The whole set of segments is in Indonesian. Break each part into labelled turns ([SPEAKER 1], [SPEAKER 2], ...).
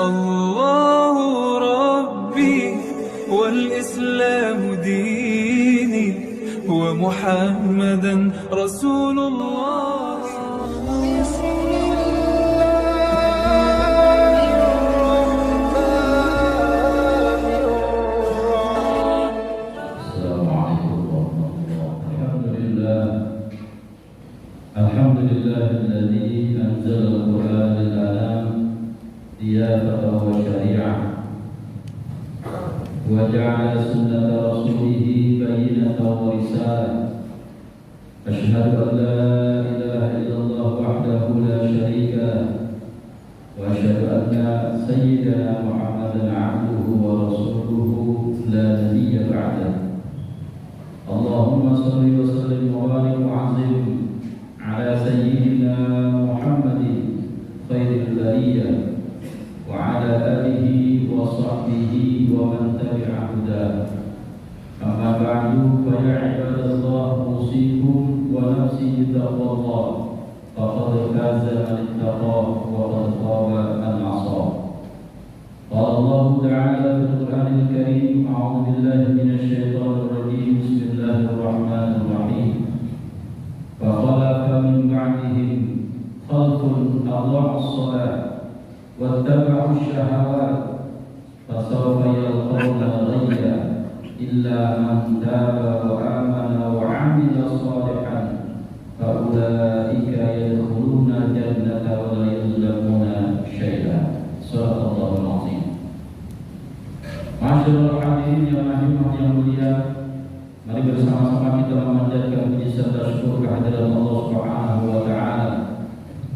[SPEAKER 1] الله ربي والإسلام ديني ومحمدا رسول الله.
[SPEAKER 2] الحمد لله الذي أنزل القرآن للأنام ضيافة وشريعة وجعل سنة رسوله بينة ورسالة. أشهد أن لا إله إلا الله وحده لا شريك له وأشهد أن سيدنا محمدا عبده ورسوله لا نبي بعده. اللهم صل وسلم وبارك وعظم على سيدنا محمد خير البرية وعلى آله وصحبه ومن تبع هداه. أما بعد فيا عباد الله أوصيكم ونفسي بتقوى الله فقد فاز من اتقى وقد خاب من عصى. قال الله تعالى في القرآن الكريم: أعوذ بالله من الشيطان الرجيم، بسم الله الرحمن الرحيم. فخلف من بعدهم خلف أضاعوا الصلاة واتبعوا الشهوات فسوف يلقون غيا إلا من تاب وآمن وعمل صالحا فأولئك يدخلون الجنة ولا يظلمون شيئا. صدق الله العظيم. Masyaallah hadirin yang rahimah yang mulia, mari bersama-sama kita memanjatkan puji serta syukur kehadirat Allah Subhanahu wa taala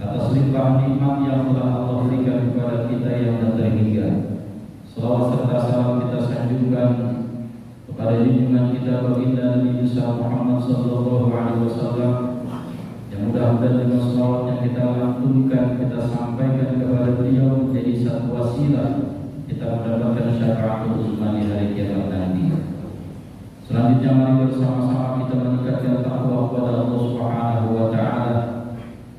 [SPEAKER 2] atas limpahan nikmat yang telah Allah berikan kepada kita yang tak terhingga. Selawat serta salam kita sanjungkan kepada junjungan kita baginda Nabi Muhammad sallallahu alaihi wasallam, yang mudah-mudahan dengan selawat yang kita lantunkan, kita sampaikan kepada beliau menjadi satu wasilah kita mendapatkan syafaatul uzma di hari kiamat nanti. Selanjutnya mari bersama-sama kita meningkatkan takwa kepada Allah Subhanahu wa taala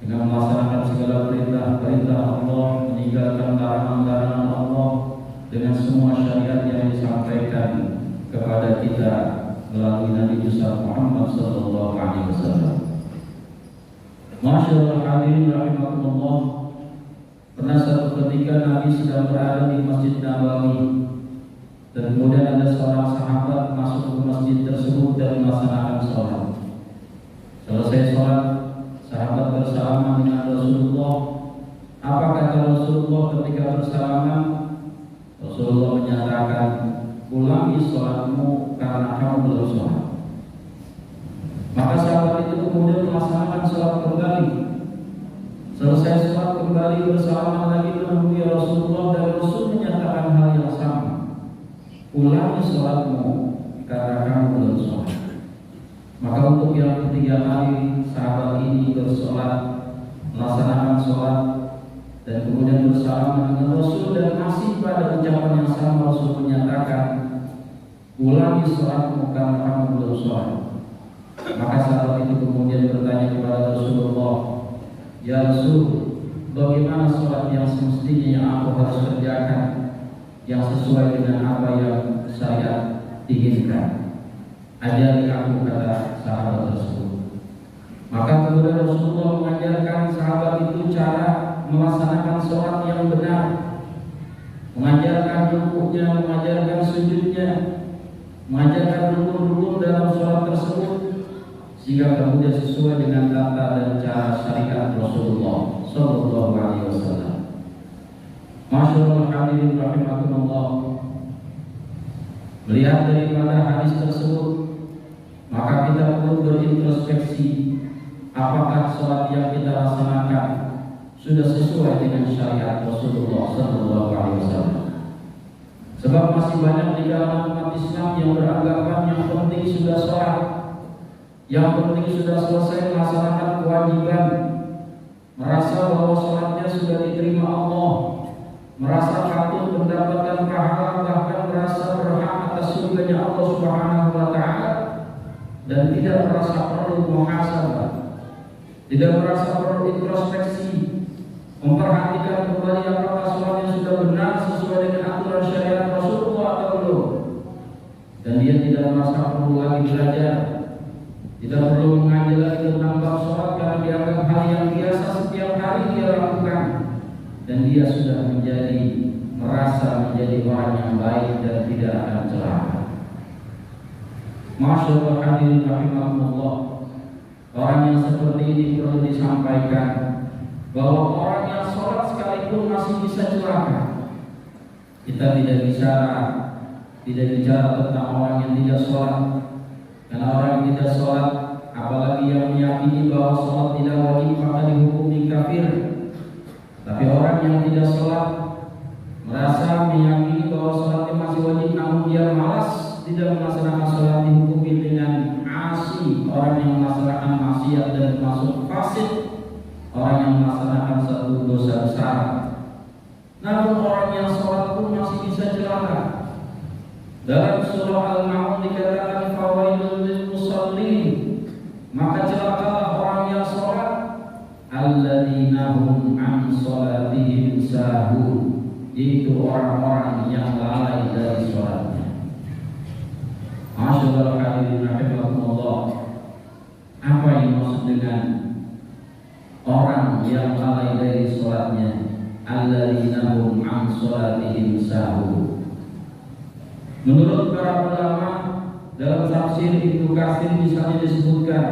[SPEAKER 2] dengan melaksanakan segala perintah-perintah Allah, meninggalkan larangan-larangan Allah dengan semua syariat yang disampaikan kepada kita melalui Nabi Muhammad sallallahu alaihi wasallam. Masyaallah hadirin rahimakumullah. Pernah satu ketika Nabi sedang berada di Masjid Nabawi, dan kemudian ada seorang sahabat masuk ke masjid tersebut dan melaksanakan sholat. Selesai sholat, sahabat bersalaman dengan Rasulullah. Apa kata Rasulullah ketika bersalaman? Rasulullah menyatakan, ulangi sholatmu karena kamu belum sholat. Maka sahabat itu kemudian melaksanakan sholat kembali. Selesai sholat kembali bersalaman lagi menemui Rasulullah, dan Rasul menyatakan hal yang sama. Ulangi sholatmu karena kamu belum sholat. Maka untuk yang ketiga kali sahabat ini bersolat, melaksanakan sholat, dan kemudian bersalaman dengan Rasul, dan masih pada ucapan yang sama Rasul menyatakan, ulangi sholatmu karena kamu belum sholat. Maka sahabat itu kemudian bertanya kepada Rasulullah, ya Rasul, bagaimana sholat yang semestinya yang aku harus kerjakan, yang sesuai dengan apa yang syariat inginkan? Ajari aku, kata sahabat tersebut. Maka kemudian Rasulullah mengajarkan sahabat itu cara melaksanakan sholat yang benar, mengajarkan rukuknya, mengajarkan sujudnya, mengajarkan rukun-rukun dalam sholat tersebut, sehingga kemudian sesuai dengan tata dan cara syariat Rasulullah sallallahu alaihi wasallam. Masyaallah hadirin rahimakumullah. Melihat daripada hadis tersebut, maka kita perlu berintrospeksi, apakah sholat yang kita laksanakan sudah sesuai dengan syariat Rasulullah sallallahu alaihi wasallam. Sebab masih banyak di dalam umat Islam yang beranggapan yang penting sudah sholat, yang penting sudah selesai melaksanakan kewajiban, merasa bahwa sholatnya sudah diterima Allah, merasa patut mendapatkan pahala, bahkan merasa berhak atas surganya Allah Subhanahu wa taala, dan tidak merasa perlu muhasabah, tidak merasa perlu introspeksi, memperhatikan kembali apakah sholatnya sudah benar mengenal syariat Rasulullah atau belum, dan dia tidak merasa perlu lagi belajar, tidak perlu mengajar lagi tentang bab sholat karena dianggap hal yang biasa setiap hari dia lakukan, dan dia sudah merasa menjadi orang yang baik dan tidak akan celaka. Masyaallah hadirin rahimakumullah, orang yang seperti ini perlu disampaikan bahwa orang yang sholat sekalipun masih bisa celaka. Kita tidak bicara tentang orang yang tidak sholat, karena orang yang tidak sholat, apalagi yang meyakini bahwa sholat tidak wajib maka dihukumi kafir. Tapi orang yang tidak sholat merasa meyakini bahwa sholatnya masih wajib, namun dia malas tidak melaksanakan sholat, dihukumi dengan asi, orang yang melaksanakan maksiat dan termasuk fasik, orang yang melaksanakan satu dosa besar. Namun orang yang sholat pun masih bisa celaka. Dalam surah Al-Ma'un dikatakan fawailul lil musallin, maka celakalah orang yang sholat, alladzina hum an sholatihim sahun, yaitu orang-orang yang lalai dari sholatnya. Masyaallah hadirin rahimakumullah, apa yang maksud dengan orang yang lalai dari sholatnya? Alladzina hum an sholatihim sahun. Menurut para ulama dalam tafsir Ibnu Katsir misalnya disebutkan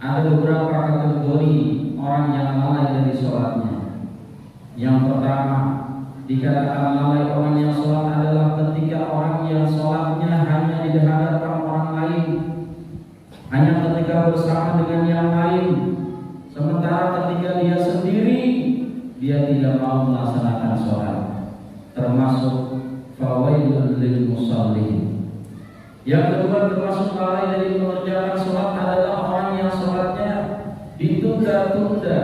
[SPEAKER 2] ada beberapa kategori orang yang lalai dari sholatnya. Yang pertama, dikatakan lalai orang yang sholat adalah ketika orang yang sholatnya hanya di hadapan orang lain, hanya ketika bersama dengan yang lain, sementara ketika dia sendiri dia tidak mau melaksanakan sholat, termasuk fawailul lil musallin. Yang kedua, termasuk lalai dari mengerjakan sholat adalah orang yang sholatnya ditunda-tunda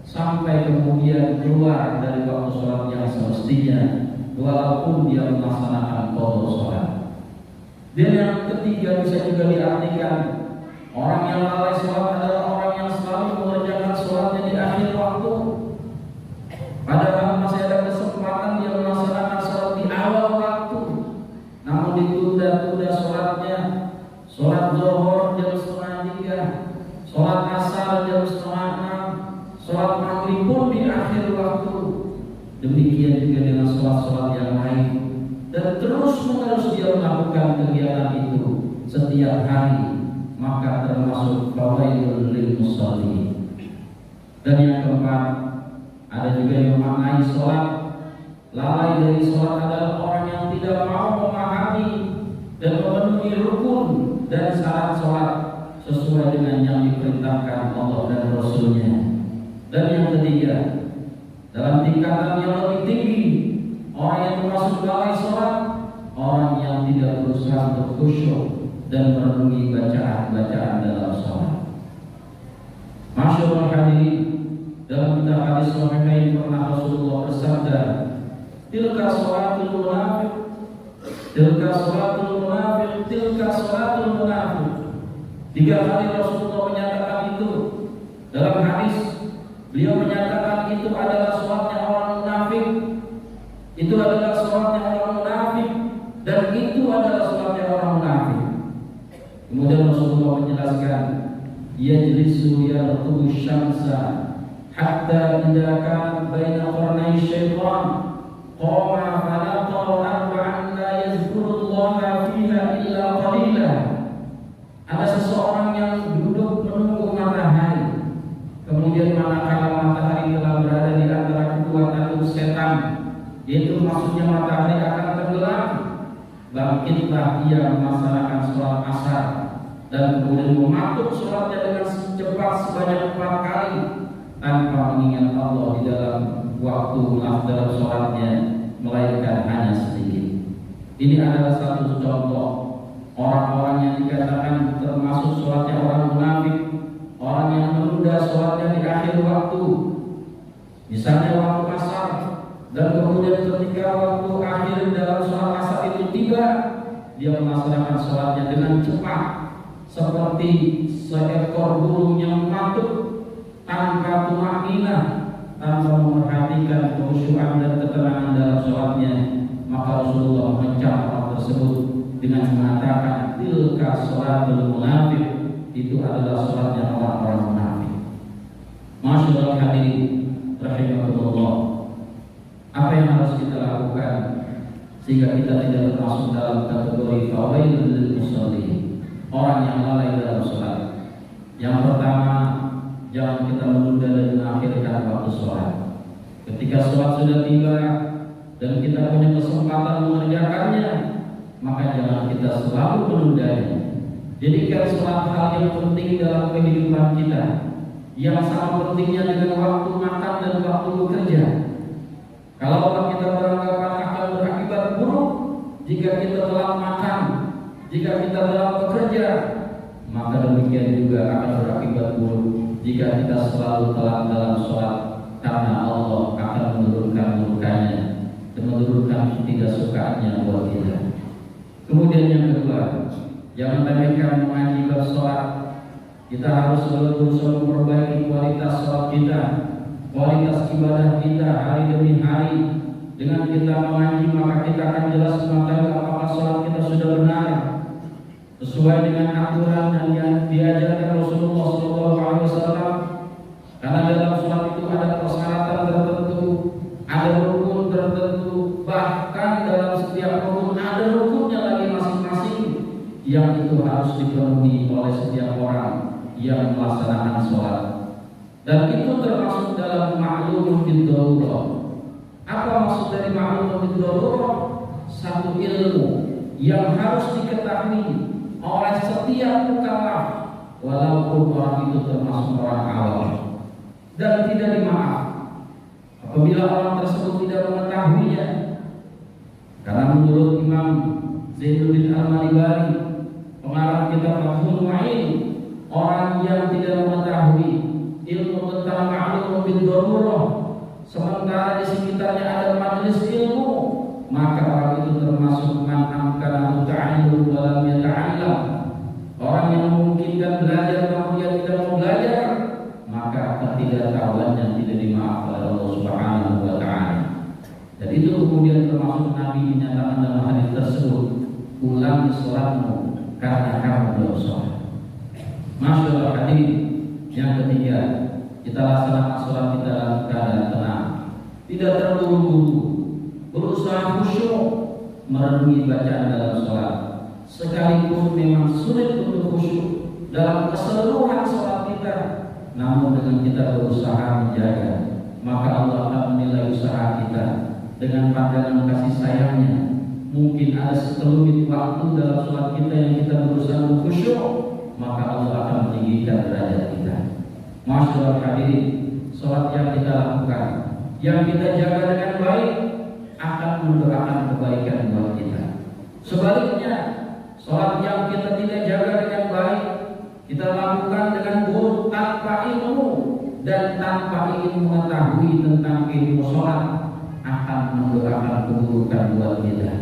[SPEAKER 2] sampai kemudian keluar dari waktu sholat yang semestinya, walaupun dia melaksanakan qada sholat. Dan yang ketiga bisa juga diartikan orang yang lalai sholat adalah orang yang selalu mengerjakan sholatnya di akhir waktu, padahal masih ada kesempatan dia melaksanakan sholat di awal waktu, namun ditunda-tunda sholatnya. Sholat zuhur jam 5:30, sholat asar jam 5:30, sholat maghrib pun di akhir waktu. Demikian juga dengan sholat-sholat yang lain, dan terus-menerus dia melakukan kegiatan itu setiap hari, maka termasuk fawailul lil musallin. Dan yang keempat, ada juga yang memaknai sholat lalai dari sholat adalah orang yang tidak mau memahami dan memenuhi rukun dan syarat sholat sesuai dengan yang diperintahkan Allah dan Rasulnya. Dan yang ketiga, dalam tingkatan yang lebih tinggi, orang yang termasuk lalai sholat, orang yang tidak berusaha untuk khusyuk dan merenungi bacaan-bacaan dalam sholat. Masyaallah hadirin, dalam kitab hadis Sahihain pernah Rasulullah bersabda, tilka sholatul munafiq, tilka sholatul munafiq, tilka sholatul munafiq. 3 kali Rasulullah menyatakan itu. Dalam hadis beliau menyatakan itu adalah sholatnya orang munafik, itu adalah sholatnya orang munafik, dan itu adalah sholatnya orang munafik. Kemudian Rasulullah menjelaskan, yajlisu yarqubu syamsa hatta idza kana baina qarnay syaitan qama falaqa arba'an la yazkurullaha fiha illa qalila. Ada seseorang yang duduk menunggu matahari, kemudian manakala matahari telah berada di antara kedua tanduk setan, yaitu maksudnya matahari akan tenggelam, bangkitlah ia melaksanakan sholat asar dan kemudian mematuk sholatnya dengan cepat sebanyak 4 kali tanpa mengingat Allah di dalam waktu dalam sholatnya, melainkan hanya sedikit. Ini adalah satu contoh orang-orang yang dikatakan termasuk sholatnya orang munafik, orang yang menunda sholatnya di akhir waktu. Misalnya waktu asar, dan kemudian ketika waktu akhir dalam sholat asar itu tiba, dia melaksanakan sholatnya dengan cepat, seperti seekor burung yang mematuk tanpa tumakninah, tanpa memperhatikan khusyuan dan ketenangan dalam sholatnya. Maka dengan mengatakan tilka sholatul munafik, itu adalah sholatnya orang-orang munafik. Masyaallah hadirin rahimakumullah. Apa yang harus kita lakukan sehingga kita tidak termasuk dalam kategori fawailul lil musallin, orang yang lalai dalam sholat? Yang pertama, jangan kita menunda dan mengakhirkan waktu sholat. Ketika sholat sudah tiba dan kita punya kesempatan mengerjakannya, maka jangan kita selalu menundanya. Jadikan sholat hal yang penting dalam kehidupan kita, yang sama pentingnya dengan waktu makan dan waktu bekerja. Kalau kita beranggapan akan berakibat buruk jika kita telat makan, jika kita telat bekerja, maka demikian juga akan berakibat buruk jika kita selalu telat dalam sholat, karena Allah akan menurunkan murkanya dan menurunkan ketidaksukaannya buat kita. Kemudian yang kedua, jangan remehkan mengaji bab sholat. Kita harus berusaha memperbaiki kualitas sholat kita, kualitas ibadah kita hari demi hari. Dengan kita mengaji, maka kita akan jelas mengetahui apakah sholat kita sudah benar sesuai dengan aturan yang diajarkan Rasulullah SAW. Karena dalam sholat itu ada persyaratan tertentu, ada rukun tertentu, bahkan dalam setiap rukun ada rukunnya lagi masing-masing, yang itu harus dipenuhi oleh setiap orang yang melaksanakan sholat. Dan itu termasuk dalam ma'lumun bid-darurah. Apa maksud dari ma'lumun bid-darurah? Satu ilmu yang harus diketahui oleh setiap mukallaf, walaupun orang itu termasuk orang awam, dan tidak dimaaf apabila orang tersebut tidak mengetahuinya. Karena menurut Imam Zainuddin Al-Malibari, pengarang kitab Fathul Mu'in, orang yang tidak mengetahui ilmu tentang ma'lum bid-darurah, sementara di sekitarnya ada majelis ilmu, maka orang itu termasuk man amkana ta'allum wa lam yata'allam. Orang yang memungkinkan belajar namun dia tidak mau belajar, maka ketidaktahuannya tidak dimaaf oleh Allah Subhanahu wa taala. Dan itu kemudian termasuk Nabi menyatakan dalam hadis tersebut, ulangi sholatmu karena kamu belum sholat. Masyaallah hadirin, yang ketiga, kita laksanakan sholat kita dalam keadaan tenang, tidak terburu-buru, berusaha khusyuk merenungi bacaan dalam sholat. Sekalipun memang sulit untuk khusyuk dalam keseluruhan sholat kita, namun dengan kita berusaha menjaga, maka Allah akan menilai usaha kita dengan pandangan kasih sayangnya. Mungkin ada sekelumit waktu dalam sholat kita yang kita berusaha khusyuk, maka Allah akan meninggikan derajat kita. Masyaallah hadirin, sholat yang kita lakukan, yang kita jaga dengan baik, akan mendoakan kebaikan buat kita. Sebaliknya, sholat yang kita tidak jaga dengan baik, kita lakukan dengan buruk tanpa ilmu dan tanpa ingin mengetahui tentang ilmu sholat, akan mendoakan keburukan buat kita.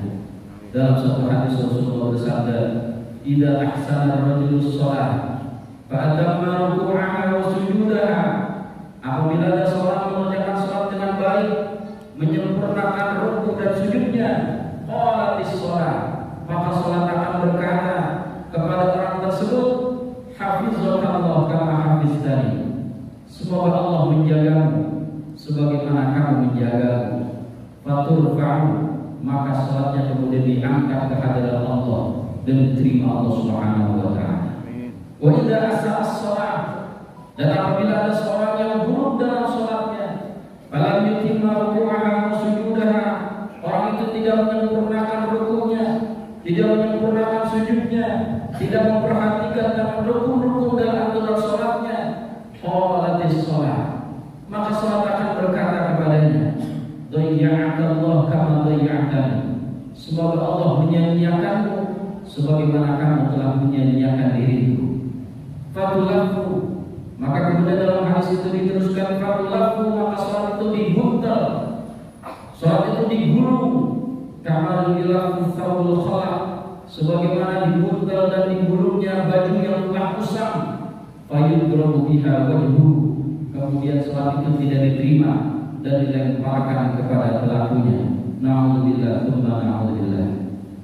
[SPEAKER 2] Dalam satu hadis Rasulullah bersabda, "Idza ahsana ar-rajulu shalah, fa atamma ruku'aha wa sujudaha." Apabila ada seorang mengerjakan sholat dengan baik, menyempurnakan rukuk dan sujudnya, qalatis shalah, maka sholat akan berkata kepada orang tersebut, "Hafizallah kama hafiztani." Semoga Allah menjagamu sebagaimana kamu menjagaku. Faturfa'u, maka salatnya kemudian diangkat ke hadirat Allah dan diterima Allah Subhanahu wa taala. Wa idza asa'a as-shalah, dan apabila ada seorang yang buruk dalam salatnya, falam yutimma ruku'aha wa sujudaha, orang itu tidak menyempurnakan rukuknya, tidak menyempurnakan sujudnya, tidak memperhatikan dalam rukun-rukun dan aturan salatnya, qalatis shalah, maka salat akan berkata kepadanya, "Dhayya'akallah kama dhayya'tani." Semoga Allah menyia-nyiakanmu sebagaimana kamu telah menyia-nyiakan diriku. Fadulafu, maka kemudian dalam hadis itu diteruskan, fadulafu, maka salat itu dibuntel, salat itu digulung, kama dilafu thawbul khala, sebagaimana dibuntel dan digulungnya baju yang telah kusam. Fayudrabu biha wajhu, kemudian salat itu tidak diterima dan dilemparkan kepada pelakunya. Na'udzubillah, tsumma na'udzubillah.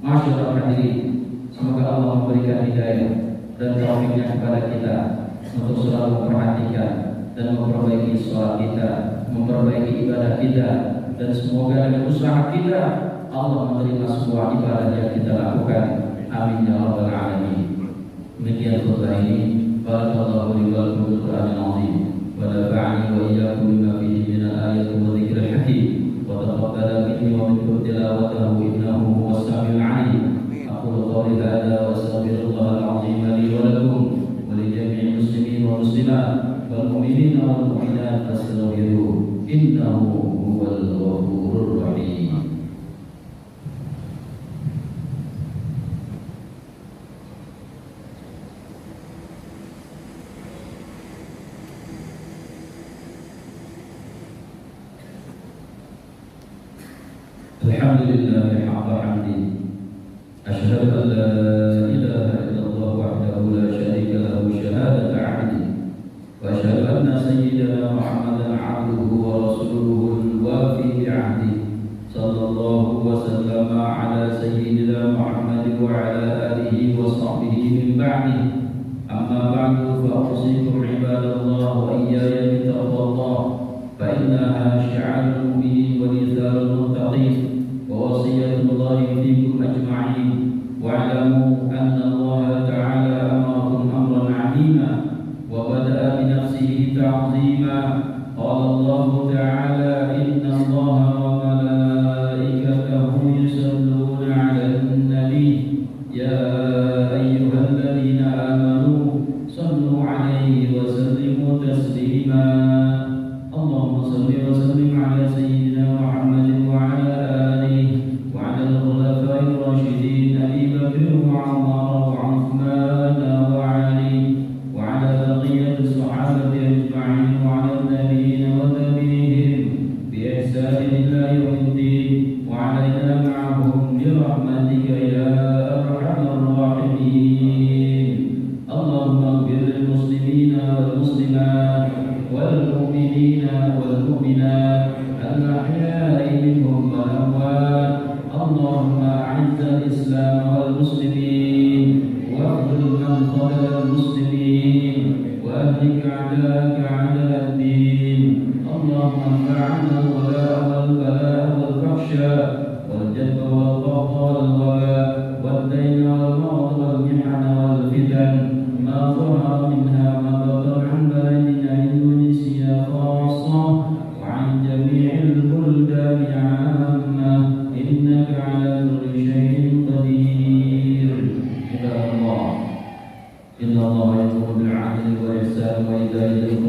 [SPEAKER 2] Masyaallah hadirin, Semoga Allah memberikan hidayah dan taufiknya kepada kita untuk selalu memperhatikan dan memperbaiki sholat kita, memperbaiki ibadah kita, dan semoga dengan usaha kita Allah menerima semua ibadah yang kita lakukan. Amin ya rabbal alamin. Demikian khutbah ini. Barakallahu li wa lakum bil Qur'anil azim wa nafa'ani wa iyyakum bima fihi min al-ayati wa dhikril hakim wa taqabbala minni wa minkum tilawatahu innahu huwas samiul 'alim. Aqulu qawli hadha wa astaghfirullahal azim li wa lakum wa li jami'il muslimin wal muslimat wal mu'minina wal mu'minat fastaghfiruhu innahu huwal ghafurur rahim. Alhamdulillah haqqa hamdi. Asyhadu an la ilaha illallah wahdahu la syarika lahu syahadata 'abdi wa asyhadu anna sayyidana Muhammadan 'abduhu wa rasuluhu al-wafi bi'ahdi. Sallallahu wa sallama 'ala sayyidina Muhammad wa 'ala alihi wa sahbihi min ba'di. Amma ba'du fa usikum 'ibadallah wa iyaya bi taqwallah fa innaha syi'arul mu'minin wa nizarul muttaqin. ووصية الله فيكم أجمعين واعلموا أن الله تعالى أمركم أمرا عظيما وبدأ بنفسه تعظيما. قال الله تعالى إن الله وملائكته يصلون على النبي يا أيها الذين آمنوا صلوا عليه وسلموا تسليما. اللهم صل وسلم على سيدنا محمد وعلى إن الله يأمر بالعدل والإحسان وإيتاء ذي القربى